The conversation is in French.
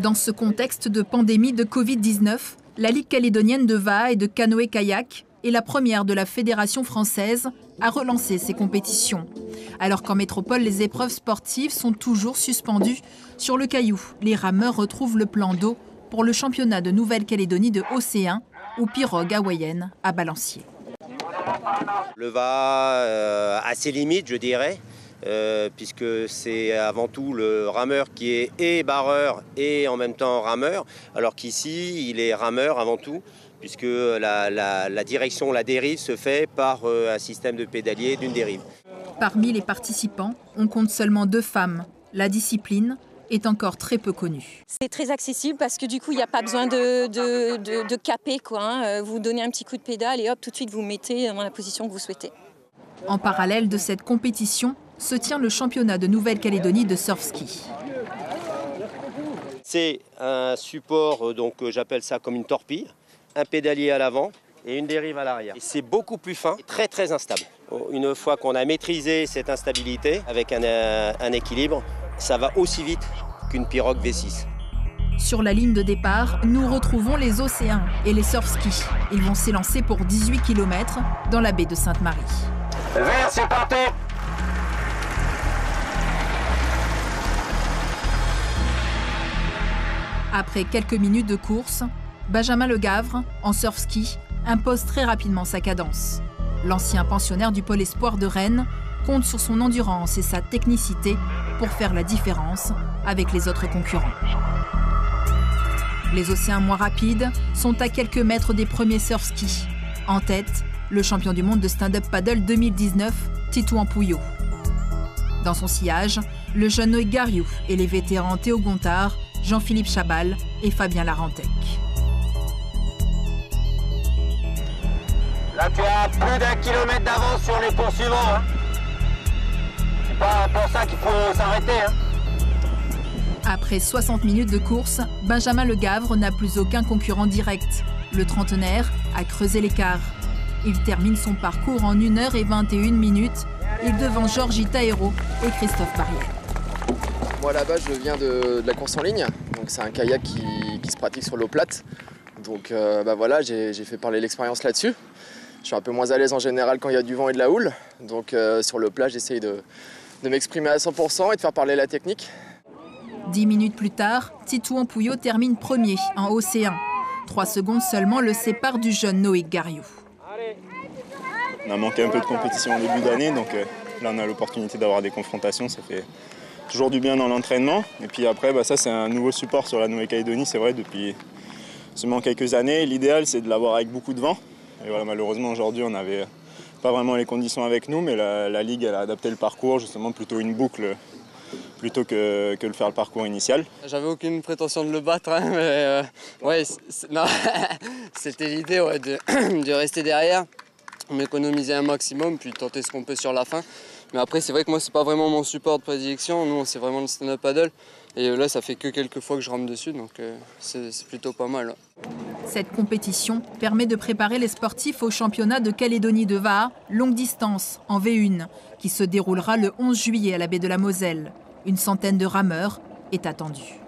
Dans ce contexte de pandémie de Covid-19, la Ligue calédonienne de Vaha et de canoë-kayak est la première de la Fédération française à relancer ses compétitions. Alors qu'en métropole, les épreuves sportives sont toujours suspendues, sur le Caillou, les rameurs retrouvent le plan d'eau pour le championnat de Nouvelle-Calédonie de océan ou pirogue hawaïenne à Balancier. Le Vaha a ses limites, je dirais, puisque c'est avant tout le rameur qui est et barreur et en même temps rameur, alors qu'ici, il est rameur avant tout, puisque la direction, la dérive se fait par un système de pédalier d'une dérive. Parmi les participants, on compte seulement 2 femmes. La discipline est encore très peu connue. C'est très accessible parce que du coup, il n'y a pas besoin de caper, quoi, hein. Vous donnez un petit coup de pédale et hop, tout de suite, vous mettez dans la position que vous souhaitez. En parallèle de cette compétition, se tient le championnat de Nouvelle-Calédonie de surf-ski. C'est un support, donc j'appelle ça comme une torpille, un pédalier à l'avant et une dérive à l'arrière. C'est beaucoup plus fin, très très instable. Une fois qu'on a maîtrisé cette instabilité avec un équilibre, ça va aussi vite qu'une pirogue V6. Sur la ligne de départ, nous retrouvons les océans et les surf-skis. Ils vont s'élancer pour 18 km dans la baie de Sainte-Marie. Vert, c'est parti! Après quelques minutes de course, Benjamin Legavre, en surf-ski, impose très rapidement sa cadence. L'ancien pensionnaire du pôle espoir de Rennes compte sur son endurance et sa technicité pour faire la différence avec les autres concurrents. Les océans moins rapides sont à quelques mètres des premiers surf-skis. En tête, le champion du monde de stand-up paddle 2019, Titouan Pouillot. Dans son sillage, le jeune Noé Gariou et les vétérans Théo Gontard, Jean-Philippe Chabal et Fabien Larentec. Là, tu as plus d'1 kilomètre d'avance sur les poursuivants. Hein. C'est pas pour ça qu'il faut s'arrêter. Hein. Après 60 minutes de course, Benjamin Legavre n'a plus aucun concurrent direct. Le trentenaire a creusé l'écart. Il termine son parcours en 1h21 minutes. Il devance Georges Tahéro et Christophe Barrière. Moi là-bas, je viens de la course en ligne. Donc c'est un kayak qui se pratique sur l'eau plate. Donc voilà, j'ai fait parler l'expérience là-dessus. Je suis un peu moins à l'aise en général quand il y a du vent et de la houle. Donc sur le plat, j'essaye de m'exprimer à 100% et de faire parler la technique. 10 minutes plus tard, Titouan Pouillot termine premier en océan. 3 secondes seulement le séparent du jeune Noé Gariou. On a manqué un peu de compétition en début d'année, donc là on a l'opportunité d'avoir des confrontations, ça fait toujours du bien dans l'entraînement. Et puis après, ça c'est un nouveau support sur la Nouvelle-Calédonie, c'est vrai, depuis seulement quelques années. L'idéal c'est de l'avoir avec beaucoup de vent. Et voilà, malheureusement aujourd'hui on n'avait pas vraiment les conditions avec nous, mais la Ligue elle a adapté le parcours, justement plutôt une boucle plutôt que de faire le parcours initial. J'avais aucune prétention de le battre, hein, mais ouais, non, c'était l'idée de rester derrière, m'économiser un maximum, puis tenter ce qu'on peut sur la fin. Mais après, c'est vrai que moi, c'est pas vraiment mon support de prédilection. Nous, c'est vraiment le stand-up paddle. Et là, ça fait que quelques fois que je rame dessus, donc c'est plutôt pas mal. Cette compétition permet de préparer les sportifs au championnat de Calédonie de Vaha, longue distance, en V1, qui se déroulera le 11 juillet à la baie de la Moselle. Une centaine de rameurs est attendue.